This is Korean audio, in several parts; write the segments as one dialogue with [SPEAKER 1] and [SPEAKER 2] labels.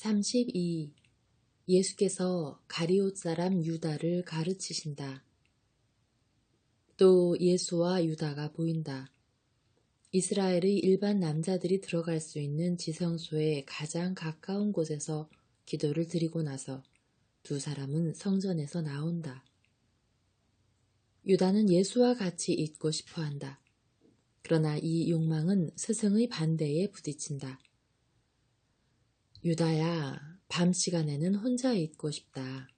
[SPEAKER 1] 32. 예수께서 가리옷 사람 유다를 가르치신다. 또 예수와 유다가 보인다. 이스라엘의 일반 남자들이 들어갈 수 있는 지성소의 가장 가까운 곳에서 기도를 드리고 나서 두 사람은 성전에서 나온다. 유다는 예수와 같이 있고 싶어 한다. 그러나 이 욕망은 스승의 반대에 부딪힌다. 유다야, 밤 시간에는 혼자 있고 싶다.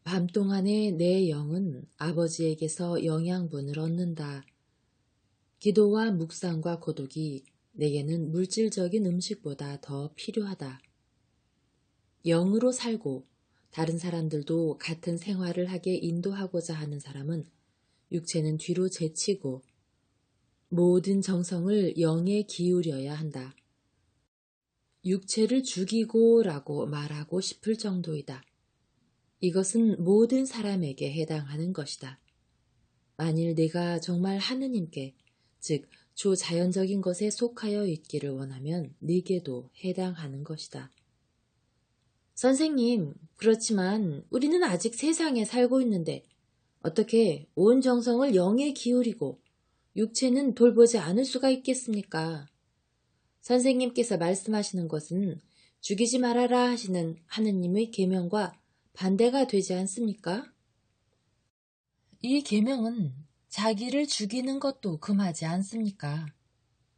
[SPEAKER 1] 밤 동안에 내 영은 아버지에게서 영양분을 얻는다. 기도와 묵상과 고독이 내게는 물질적인 음식보다 더 필요하다. 영으로 살고 다른 사람들도 같은 생활을 하게 인도하고자 하는 사람은 육체는 뒤로 제치고 모든 정성을 영에 기울여야 한다. 육체를 죽이고라고 말하고 싶을 정도이다. 이것은 모든 사람에게 해당하는 것이다. 만일 내가 정말 하느님께, 즉 초자연적인 것에 속하여 있기를 원하면 네게도 해당하는 것이다. 선생님, 그렇지만 우리는 아직 세상에 살고 있는데 어떻게 온 정성을 영에 기울이고 육체는 돌보지 않을 수가 있겠습니까? 선생님께서 말씀하시는 것은 죽이지 말아라 하시는 하느님의 계명과 반대가 되지 않습니까? 이 계명은 자기를 죽이는 것도 금하지 않습니까?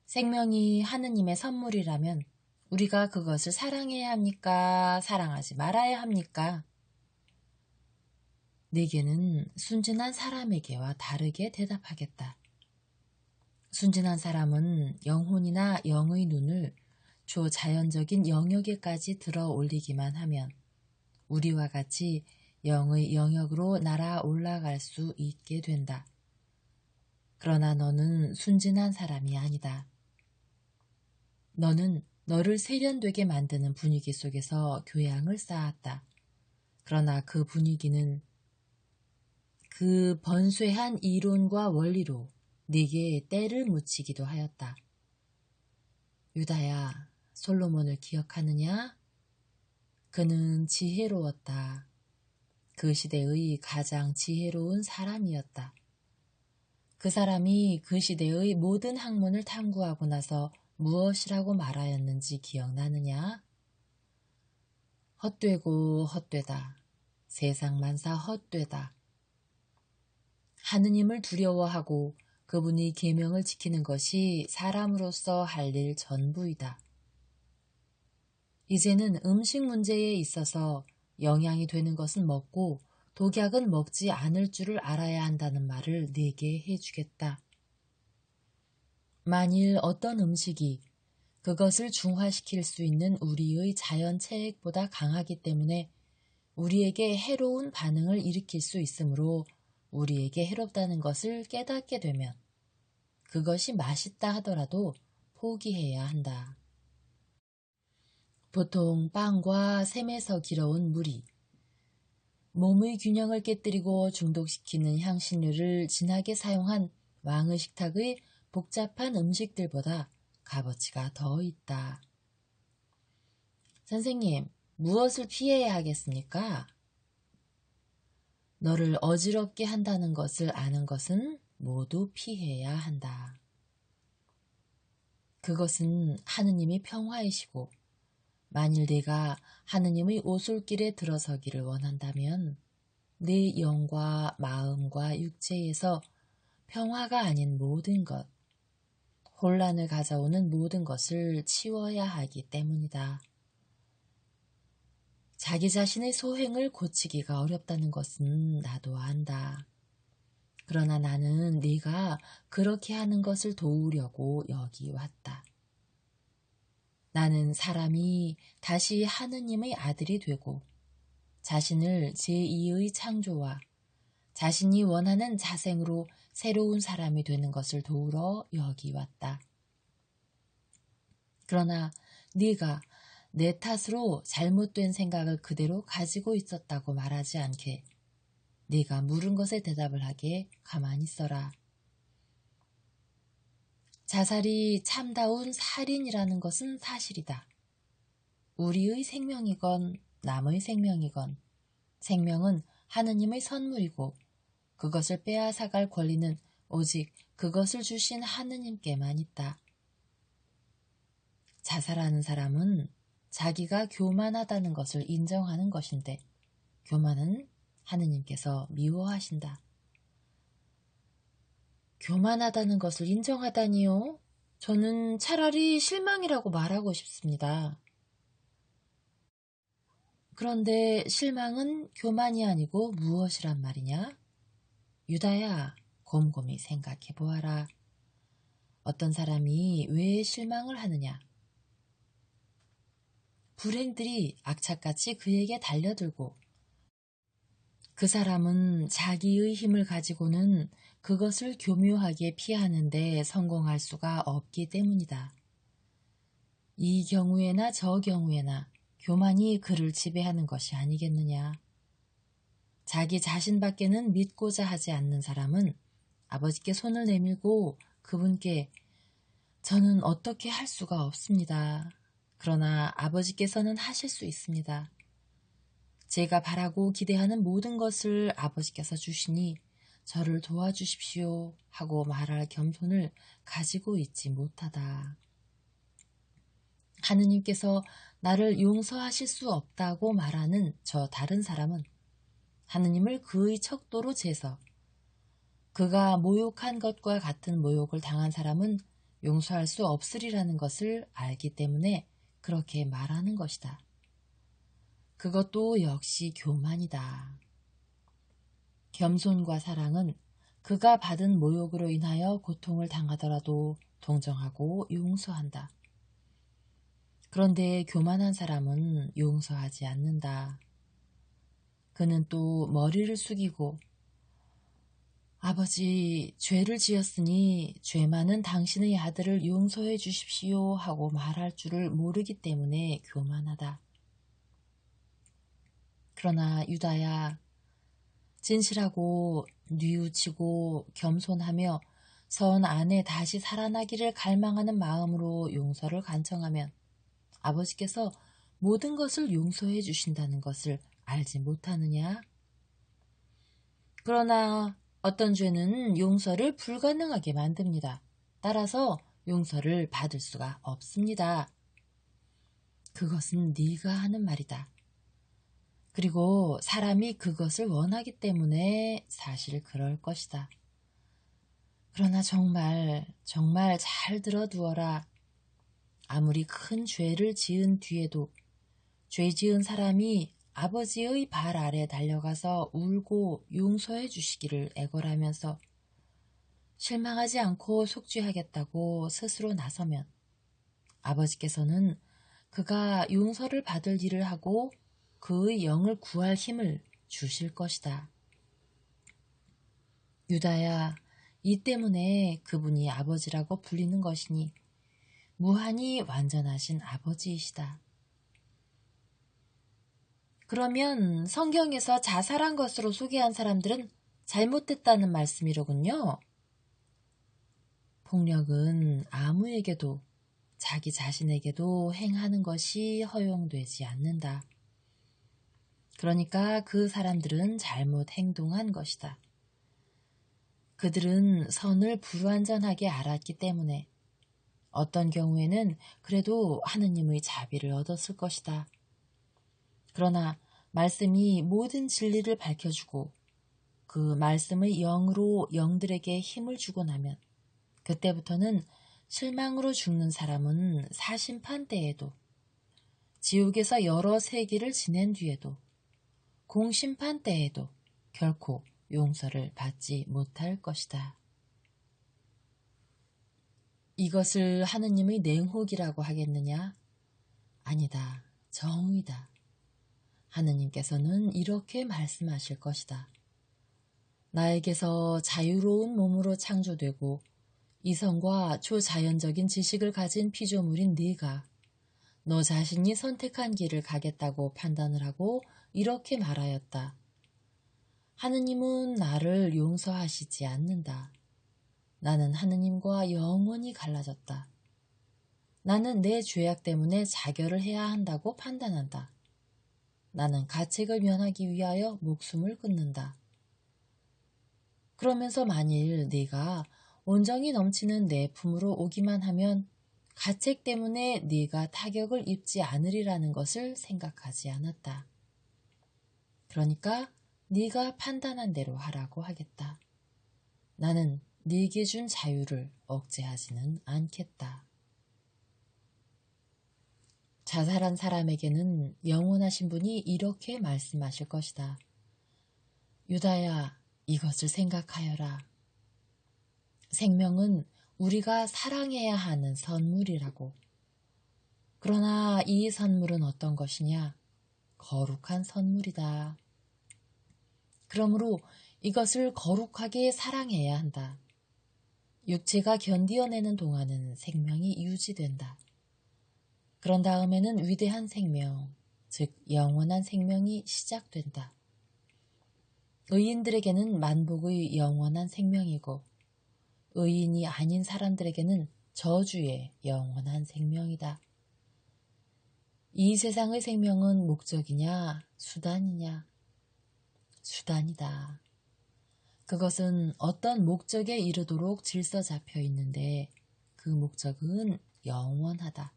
[SPEAKER 1] 생명이 하느님의 선물이라면 우리가 그것을 사랑해야 합니까? 사랑하지 말아야 합니까? 네게는 순진한 사람에게와 다르게 대답하겠다. 순진한 사람은 영혼이나 영의 눈을 초자연적인 영역에까지 들어 올리기만 하면 우리와 같이 영의 영역으로 날아 올라갈 수 있게 된다. 그러나 너는 순진한 사람이 아니다. 너는 너를 세련되게 만드는 분위기 속에서 교양을 쌓았다. 그러나 그 분위기는 그 번뇌한 이론과 원리로 네게 때를 묻히기도 하였다. 유다야, 솔로몬을 기억하느냐? 그는 지혜로웠다. 그 시대의 가장 지혜로운 사람이었다. 그 사람이 그 시대의 모든 학문을 탐구하고 나서 무엇이라고 말하였는지 기억나느냐? 헛되고 헛되다. 세상 만사 헛되다. 하느님을 두려워하고 그분의 계명을 지키는 것이 사람으로서 할 일 전부이다. 이제는 음식 문제에 있어서 영양이 되는 것은 먹고 독약은 먹지 않을 줄을 알아야 한다는 말을 네게 해주겠다. 만일 어떤 음식이 그것을 중화시킬 수 있는 우리의 자연 체액보다 강하기 때문에 우리에게 해로운 반응을 일으킬 수 있으므로 우리에게 해롭다는 것을 깨닫게 되면 그것이 맛있다 하더라도 포기해야 한다. 보통 빵과 샘에서 길어온 물이 몸의 균형을 깨뜨리고 중독시키는 향신료를 진하게 사용한 왕의 식탁의 복잡한 음식들보다 값어치가 더 있다. 선생님, 무엇을 피해야 하겠습니까? 너를 어지럽게 한다는 것을 아는 것은 모두 피해야 한다. 그것은 하느님이 평화이시고 만일 네가 하느님의 오솔길에 들어서기를 원한다면 네 영과 마음과 육체에서 평화가 아닌 모든 것, 혼란을 가져오는 모든 것을 치워야 하기 때문이다. 자기 자신의 소행을 고치기가 어렵다는 것은 나도 안다. 그러나 나는 네가 그렇게 하는 것을 도우려고 여기 왔다. 나는 사람이 다시 하느님의 아들이 되고 자신을 제2의 창조와 자신이 원하는 자생으로 새로운 사람이 되는 것을 도우러 여기 왔다. 그러나 네가 내 탓으로 잘못된 생각을 그대로 가지고 있었다고 말하지 않게 네가 물은 것에 대답을 하게 가만히 있어라. 자살이 참다운 살인이라는 것은 사실이다. 우리의 생명이건 남의 생명이건 생명은 하느님의 선물이고 그것을 빼앗아갈 권리는 오직 그것을 주신 하느님께만 있다. 자살하는 사람은 자기가 교만하다는 것을 인정하는 것인데 교만은 하느님께서 미워하신다. 교만하다는 것을 인정하다니요? 저는 차라리 실망이라고 말하고 싶습니다. 그런데 실망은 교만이 아니고 무엇이란 말이냐? 유다야, 곰곰이 생각해 보아라. 어떤 사람이 왜 실망을 하느냐? 불행들이 악착같이 그에게 달려들고 그 사람은 자기의 힘을 가지고는 그것을 교묘하게 피하는데 성공할 수가 없기 때문이다. 이 경우에나 저 경우에나 교만이 그를 지배하는 것이 아니겠느냐. 자기 자신밖에는 믿고자 하지 않는 사람은 아버지께 손을 내밀고 그분께 저는 어떻게 할 수가 없습니다. 그러나 아버지께서는 하실 수 있습니다. 제가 바라고 기대하는 모든 것을 아버지께서 주시니 저를 도와주십시오 하고 말할 겸손을 가지고 있지 못하다. 하느님께서 나를 용서하실 수 없다고 말하는 저 다른 사람은 하느님을 그의 척도로 재서 그가 모욕한 것과 같은 모욕을 당한 사람은 용서할 수 없으리라는 것을 알기 때문에 그렇게 말하는 것이다. 그것도 역시 교만이다. 겸손과 사랑은 그가 받은 모욕으로 인하여 고통을 당하더라도 동정하고 용서한다. 그런데 교만한 사람은 용서하지 않는다. 그는 또 머리를 숙이고 아버지, 죄를 지었으니 죄 많은 당신의 아들을 용서해 주십시오 하고 말할 줄을 모르기 때문에 교만하다. 그러나 유다야, 진실하고 뉘우치고 겸손하며 선 안에 다시 살아나기를 갈망하는 마음으로 용서를 간청하면 아버지께서 모든 것을 용서해 주신다는 것을 알지 못하느냐? 그러나 어떤 죄는 용서를 불가능하게 만듭니다. 따라서 용서를 받을 수가 없습니다. 그것은 네가 하는 말이다. 그리고 사람이 그것을 원하기 때문에 사실 그럴 것이다. 그러나 정말 잘 들어두어라. 아무리 큰 죄를 지은 뒤에도 죄 지은 사람이 아버지의 발 아래 달려가서 울고 용서해 주시기를 애걸하면서 실망하지 않고 속죄하겠다고 스스로 나서면 아버지께서는 그가 용서를 받을 일을 하고 그의 영을 구할 힘을 주실 것이다. 유다야, 이 때문에 그분이 아버지라고 불리는 것이니 무한히 완전하신 아버지이시다. 그러면 성경에서 자살한 것으로 소개한 사람들은 잘못됐다는 말씀이로군요. 폭력은 아무에게도 자기 자신에게도 행하는 것이 허용되지 않는다. 그러니까 그 사람들은 잘못 행동한 것이다. 그들은 선을 불완전하게 알았기 때문에 어떤 경우에는 그래도 하느님의 자비를 얻었을 것이다. 그러나 말씀이 모든 진리를 밝혀주고 그 말씀의 영으로 영들에게 힘을 주고 나면 그때부터는 실망으로 죽는 사람은 사심판 때에도 지옥에서 여러 세기를 지낸 뒤에도 공심판 때에도 결코 용서를 받지 못할 것이다. 이것을 하느님의 냉혹이라고 하겠느냐? 아니다. 정의다. 하느님께서는 이렇게 말씀하실 것이다. 나에게서 자유로운 몸으로 창조되고 이성과 초자연적인 지식을 가진 피조물인 네가 너 자신이 선택한 길을 가겠다고 판단을 하고 이렇게 말하였다. 하느님은 나를 용서하시지 않는다. 나는 하느님과 영원히 갈라졌다. 나는 내 죄악 때문에 자결을 해야 한다고 판단한다. 나는 가책을 면하기 위하여 목숨을 끊는다. 그러면서 만일 네가 온정이 넘치는 내 품으로 오기만 하면 가책 때문에 네가 타격을 입지 않으리라는 것을 생각하지 않았다. 그러니까 네가 판단한 대로 하라고 하겠다. 나는 네게 준 자유를 억제하지는 않겠다. 자살한 사람에게는 영원하신 분이 이렇게 말씀하실 것이다. 유다야, 이것을 생각하여라. 생명은 우리가 사랑해야 하는 선물이라고. 그러나 이 선물은 어떤 것이냐? 거룩한 선물이다. 그러므로 이것을 거룩하게 사랑해야 한다. 육체가 견디어내는 동안은 생명이 유지된다. 그런 다음에는 위대한 생명, 즉 영원한 생명이 시작된다. 의인들에게는 만복의 영원한 생명이고 의인이 아닌 사람들에게는 저주의 영원한 생명이다. 이 세상의 생명은 목적이냐 수단이냐? 수단이다. 그것은 어떤 목적에 이르도록 질서 잡혀 있는데 그 목적은 영원하다.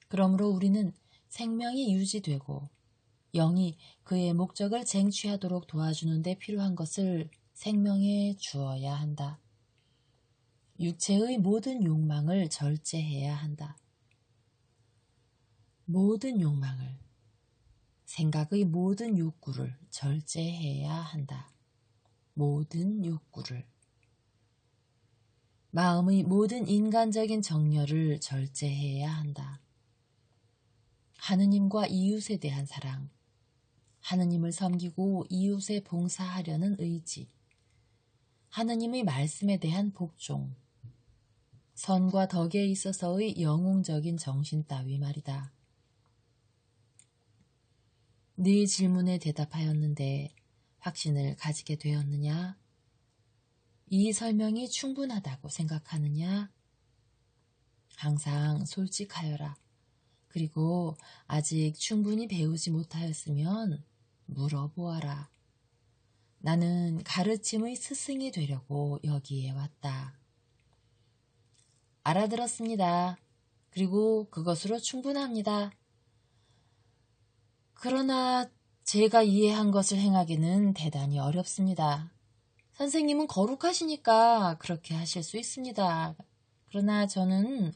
[SPEAKER 1] 그러므로 우리는 생명이 유지되고 영이 그의 목적을 쟁취하도록 도와주는 데 필요한 것을 생명에 주어야 한다. 육체의 모든 욕망을 절제해야 한다. 모든 욕망을, 생각의 모든 욕구를 절제해야 한다. 모든 욕구를. 마음의 모든 인간적인 정열을 절제해야 한다. 하느님과 이웃에 대한 사랑, 하느님을 섬기고 이웃에 봉사하려는 의지, 하느님의 말씀에 대한 복종, 선과 덕에 있어서의 영웅적인 정신 따위 말이다. 네 질문에 대답하였는데 확신을 가지게 되었느냐? 이 설명이 충분하다고 생각하느냐? 항상 솔직하여라. 그리고 아직 충분히 배우지 못하였으면 물어보아라. 나는 가르침의 스승이 되려고 여기에 왔다. 알아들었습니다. 그리고 그것으로 충분합니다. 그러나 제가 이해한 것을 행하기는 대단히 어렵습니다. 선생님은 거룩하시니까 그렇게 하실 수 있습니다. 그러나 저는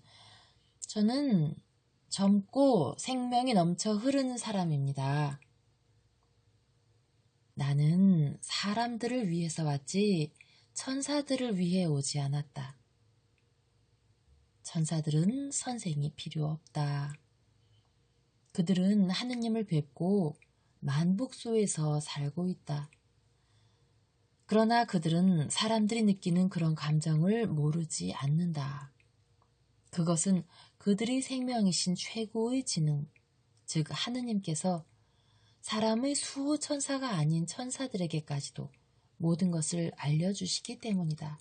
[SPEAKER 1] 젊고 생명이 넘쳐 흐르는 사람입니다. 나는 사람들을 위해서 왔지 천사들을 위해 오지 않았다. 천사들은 선생이 필요 없다. 그들은 하느님을 뵙고 만복소에서 살고 있다. 그러나 그들은 사람들이 느끼는 그런 감정을 모르지 않는다. 그것은 그들의 생명이신 최고의 지능, 즉 하느님께서 사람의 수호천사가 아닌 천사들에게까지도 모든 것을 알려주시기 때문이다.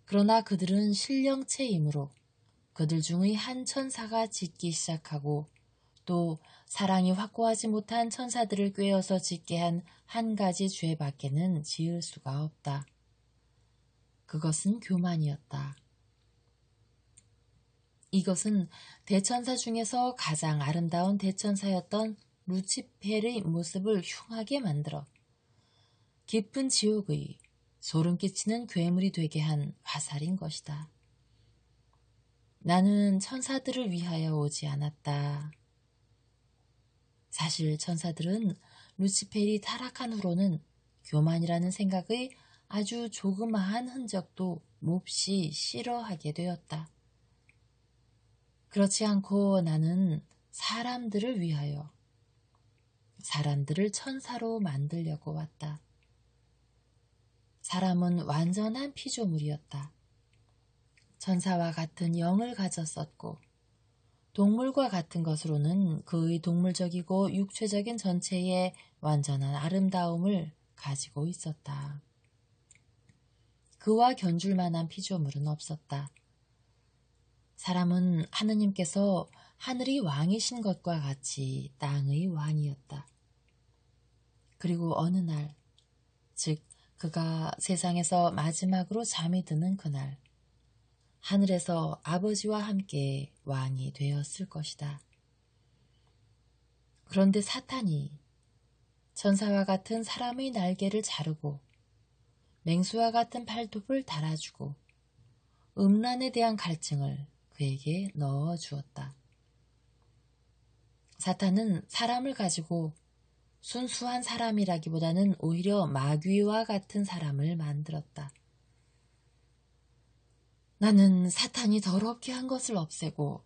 [SPEAKER 1] 그러나 그들은 신령체이므로 그들 중의 한 천사가 짓기 시작하고 또 사랑이 확고하지 못한 천사들을 꿰어서 짓게 한 한 가지 죄밖에는 지을 수가 없다. 그것은 교만이었다. 이것은 대천사 중에서 가장 아름다운 대천사였던 루치펠의 모습을 흉하게 만들어 깊은 지옥의 소름 끼치는 괴물이 되게 한 화살인 것이다. 나는 천사들을 위하여 오지 않았다. 사실 천사들은 루치펠이 타락한 후로는 교만이라는 생각의 아주 조그마한 흔적도 몹시 싫어하게 되었다. 그렇지 않고 나는 사람들을 위하여 사람들을 천사로 만들려고 왔다. 사람은 완전한 피조물이었다. 천사와 같은 영을 가졌었고 동물과 같은 것으로는 그의 동물적이고 육체적인 전체의 완전한 아름다움을 가지고 있었다. 그와 견줄 만한 피조물은 없었다. 사람은 하느님께서 하늘이 왕이신 것과 같이 땅의 왕이었다. 그리고 어느 날, 즉 그가 세상에서 마지막으로 잠이 드는 그날, 하늘에서 아버지와 함께 왕이 되었을 것이다. 그런데 사탄이 천사와 같은 사람의 날개를 자르고 맹수와 같은 발톱을 달아주고 음란에 대한 갈증을 그에게 넣어주었다. 사탄은 사람을 가지고 순수한 사람이라기보다는 오히려 마귀와 같은 사람을 만들었다. 나는 사탄이 더럽게 한 것을 없애고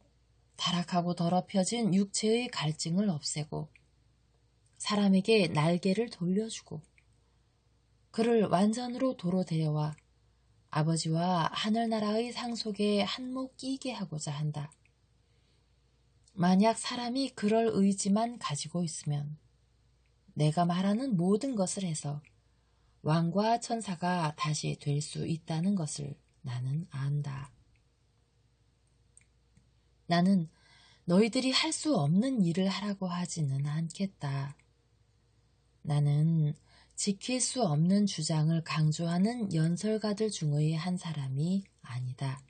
[SPEAKER 1] 타락하고 더럽혀진 육체의 갈증을 없애고 사람에게 날개를 돌려주고 그를 완전으로 도로 데려와 아버지와 하늘나라의 상속에 한몫 끼게 하고자 한다. 만약 사람이 그럴 의지만 가지고 있으면 내가 말하는 모든 것을 해서 왕과 천사가 다시 될 수 있다는 것을 나는 안다. 나는 너희들이 할 수 없는 일을 하라고 하지는 않겠다. 나는 지킬 수 없는 주장을 강조하는 연설가들 중의 한 사람이 아니다.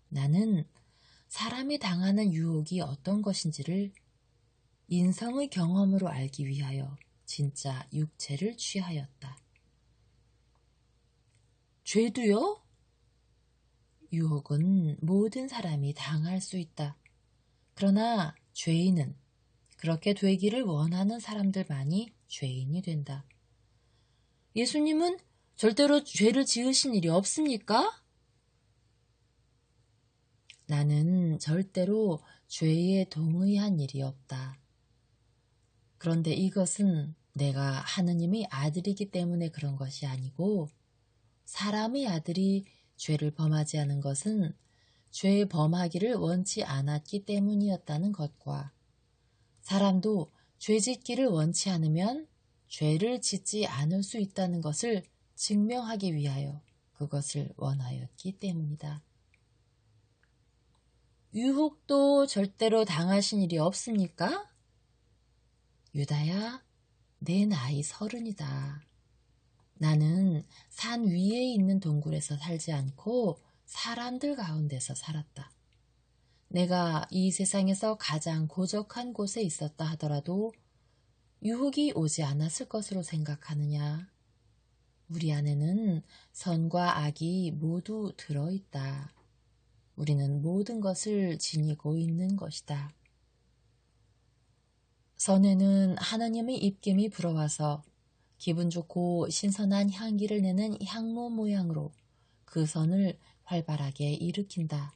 [SPEAKER 1] 나는 사람이 당하는 유혹이 어떤 것인지를 인성의 경험으로 알기 위하여 진짜 육체를 취하였다. 죄도요? 유혹은 모든 사람이 당할 수 있다. 그러나 죄인은 그렇게 되기를 원하는 사람들만이 죄인이 된다. 예수님은 절대로 죄를 지으신 일이 없습니까? 나는 절대로 죄에 동의한 일이 없다. 그런데 이것은 내가 하느님의 아들이기 때문에 그런 것이 아니고 사람의 아들이 죄를 범하지 않은 것은 죄 범하기를 원치 않았기 때문이었다는 것과 사람도 죄 짓기를 원치 않으면 죄를 짓지 않을 수 있다는 것을 증명하기 위하여 그것을 원하였기 때문이다. 유혹도 절대로 당하신 일이 없습니까? 유다야, 내 나이 30이다. 나는 산 위에 있는 동굴에서 살지 않고 사람들 가운데서 살았다. 내가 이 세상에서 가장 고적한 곳에 있었다 하더라도 유혹이 오지 않았을 것으로 생각하느냐? 우리 안에는 선과 악이 모두 들어있다. 우리는 모든 것을 지니고 있는 것이다. 선에는 하나님의 입김이 불어와서 기분 좋고 신선한 향기를 내는 향로 모양으로 그 선을 활발하게 일으킨다.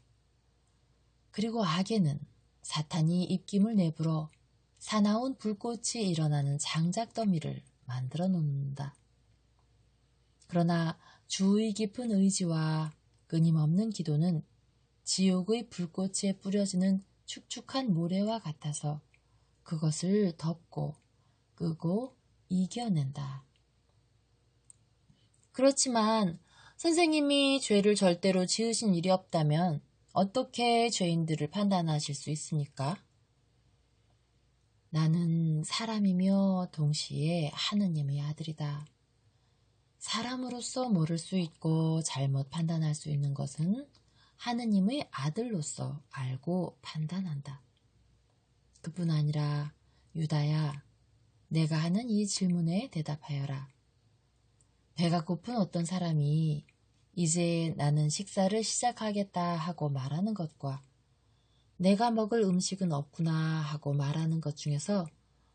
[SPEAKER 1] 그리고 악에는 사탄이 입김을 내불어 사나운 불꽃이 일어나는 장작더미를 만들어 놓는다. 그러나 주의 깊은 의지와 끊임없는 기도는 지옥의 불꽃에 뿌려지는 축축한 모래와 같아서 그것을 덮고 끄고 이겨낸다. 그렇지만 선생님이 죄를 절대로 지으신 일이 없다면 어떻게 죄인들을 판단하실 수 있습니까? 나는 사람이며 동시에 하느님의 아들이다. 사람으로서 모를 수 있고 잘못 판단할 수 있는 것은 하느님의 아들로서 알고 판단한다. 그뿐 아니라 유다야, 내가 하는 이 질문에 대답하여라. 배가 고픈 어떤 사람이 이제 나는 식사를 시작하겠다 하고 말하는 것과 내가 먹을 음식은 없구나 하고 말하는 것 중에서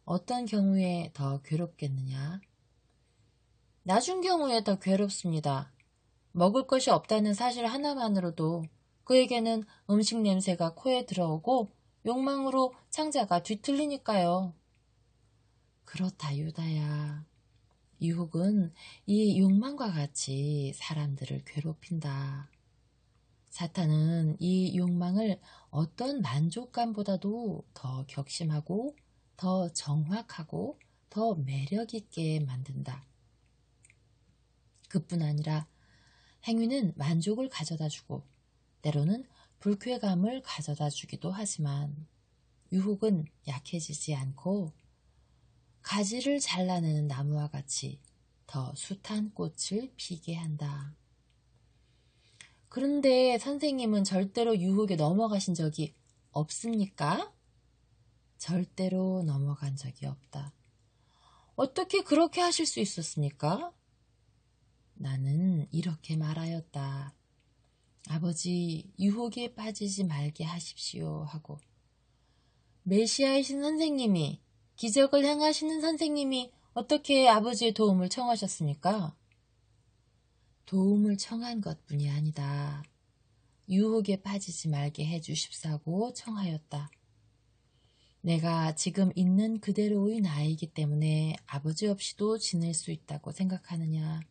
[SPEAKER 1] 어떤 경우에 더 괴롭겠느냐? 나중 경우에 더 괴롭습니다. 먹을 것이 없다는 사실 하나만으로도 그에게는 음식 냄새가 코에 들어오고 욕망으로 창자가 뒤틀리니까요. 그렇다 유다야. 유혹은 이 욕망과 같이 사람들을 괴롭힌다. 사탄은 이 욕망을 어떤 만족감보다도 더 격심하고 더 정확하고 더 매력있게 만든다. 그뿐 아니라 행위는 만족을 가져다주고 때로는 불쾌감을 가져다 주기도 하지만 유혹은 약해지지 않고 가지를 잘라내는 나무와 같이 더 숱한 꽃을 피게 한다. 그런데 선생님은 절대로 유혹에 넘어가신 적이 없습니까? 절대로 넘어간 적이 없다. 어떻게 그렇게 하실 수 있었습니까? 나는 이렇게 말하였다. 아버지, 유혹에 빠지지 말게 하십시오 하고. 메시아이신 선생님이, 기적을 행하시는 선생님이 어떻게 아버지의 도움을 청하셨습니까? 도움을 청한 것뿐이 아니다. 유혹에 빠지지 말게 해주십사고 청하였다. 내가 지금 있는 그대로의 나이기 때문에 아버지 없이도 지낼 수 있다고 생각하느냐?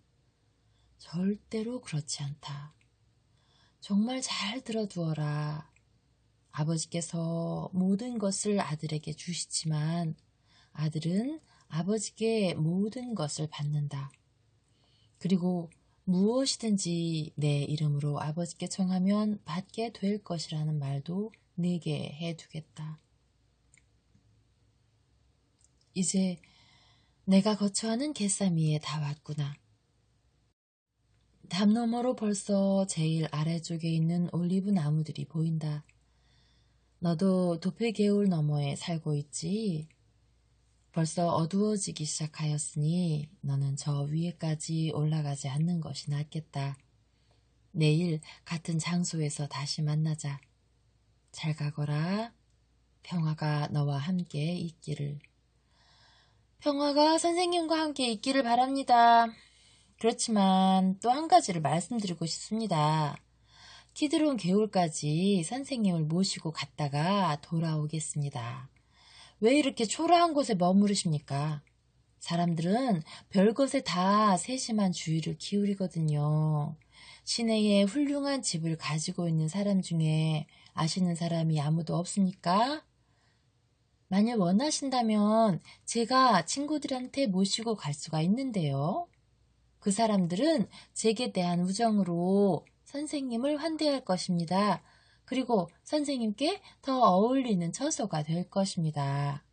[SPEAKER 1] 절대로 그렇지 않다. 정말 잘 들어두어라. 아버지께서 모든 것을 아들에게 주시지만 아들은 아버지께 모든 것을 받는다. 그리고 무엇이든지 내 이름으로 아버지께 청하면 받게 될 것이라는 말도 네게 해두겠다. 이제 내가 거처하는 갯사미에 다 왔구나. 담 너머로 벌써 제일 아래쪽에 있는 올리브 나무들이 보인다. 너도 도폐개울 너머에 살고 있지? 벌써 어두워지기 시작하였으니 너는 저 위에까지 올라가지 않는 것이 낫겠다. 내일 같은 장소에서 다시 만나자. 잘 가거라. 평화가 너와 함께 있기를. 평화가 선생님과 함께 있기를 바랍니다. 그렇지만 또 한 가지를 말씀드리고 싶습니다. 키드론 개울까지 선생님을 모시고 갔다가 돌아오겠습니다. 왜 이렇게 초라한 곳에 머무르십니까? 사람들은 별것에 다 세심한 주의를 기울이거든요. 시내에 훌륭한 집을 가지고 있는 사람 중에 아시는 사람이 아무도 없습니까? 만일 원하신다면 제가 친구들한테 모시고 갈 수가 있는데요. 그 사람들은 제게 대한 우정으로 선생님을 환대할 것입니다. 그리고 선생님께 더 어울리는 처소가 될 것입니다.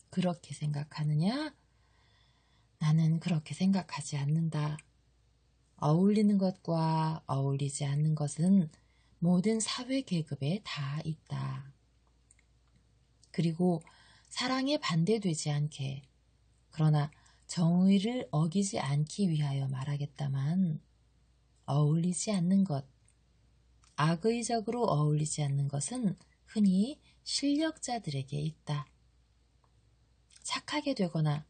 [SPEAKER 1] 그렇게 생각하느냐? 나는 그렇게 생각하지 않는다. 어울리는 것과 어울리지 않는 것은 모든 사회 계급에 다 있다. 그리고 사랑에 반대되지 않게, 그러나 정의를 어기지 않기 위하여 말하겠다만, 어울리지 않는 것, 악의적으로 어울리지 않는 것은 흔히 실력자들에게 있다. 착하게 되거나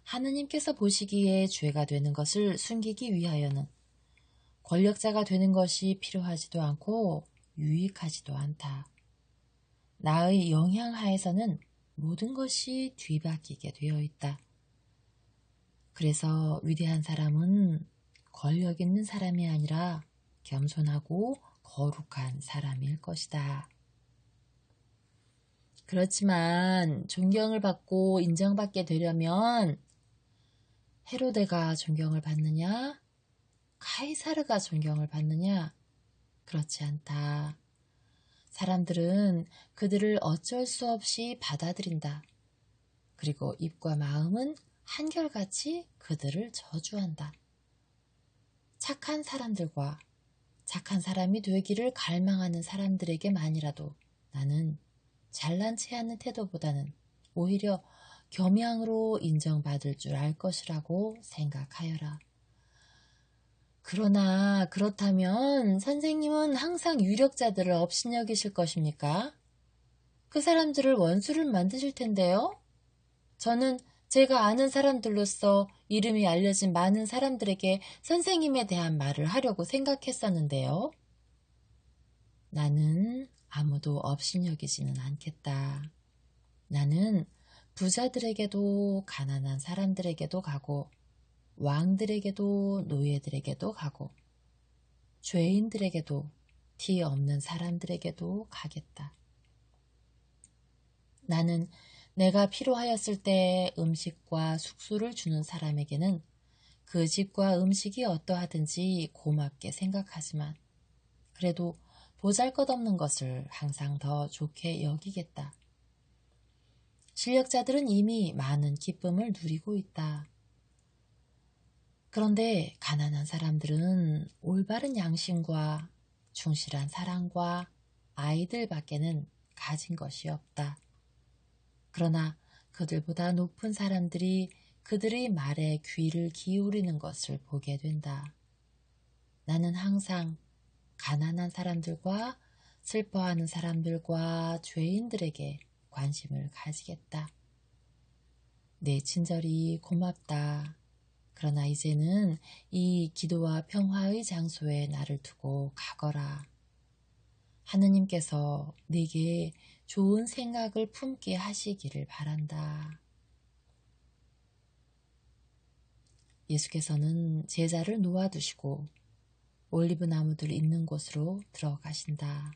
[SPEAKER 1] 하느님께서 보시기에 죄가 되는 것을 숨기기 위하여는 권력자가 되는 것이 필요하지도 않고 유익하지도 않다. 나의 영향 하에서는 모든 것이 뒤바뀌게 되어 있다. 그래서 위대한 사람은 권력 있는 사람이 아니라 겸손하고 거룩한 사람일 것이다. 그렇지만 존경을 받고 인정받게 되려면 헤로데가 존경을 받느냐? 카이사르가 존경을 받느냐? 그렇지 않다. 사람들은 그들을 어쩔 수 없이 받아들인다. 그리고 입과 마음은 한결같이 그들을 저주한다. 착한 사람들과 착한 사람이 되기를 갈망하는 사람들에게만이라도 나는 잘난 체 하는 태도보다는 오히려 겸양으로 인정받을 줄 알 것이라고 생각하여라. 그러나 그렇다면 선생님은 항상 유력자들을 업신여기실 것입니까? 그 사람들을 원수를 만드실 텐데요. 저는 제가 아는 사람들로서 이름이 알려진 많은 사람들에게 선생님에 대한 말을 하려고 생각했었는데요. 나는 아무도 업신여기지는 않겠다. 나는 부자들에게도 가난한 사람들에게도 가고 왕들에게도 노예들에게도 가고 죄인들에게도 티 없는 사람들에게도 가겠다. 나는 내가 필요하였을 때 음식과 숙소를 주는 사람에게는 그 집과 음식이 어떠하든지 고맙게 생각하지만 그래도 보잘것없는 것을 항상 더 좋게 여기겠다. 실력자들은 이미 많은 기쁨을 누리고 있다. 그런데 가난한 사람들은 올바른 양심과 충실한 사랑과 아이들밖에는 가진 것이 없다. 그러나 그들보다 높은 사람들이 그들의 말에 귀를 기울이는 것을 보게 된다. 나는 항상 가난한 사람들과 슬퍼하는 사람들과 죄인들에게 관심을 가지겠다. 내 친절이 고맙다. 그러나 이제는 이 기도와 평화의 장소에 나를 두고 가거라. 하느님께서 내게 좋은 생각을 품게 하시기를 바란다. 예수께서는 제자를 놓아두시고 올리브 나무들 있는 곳으로 들어가신다.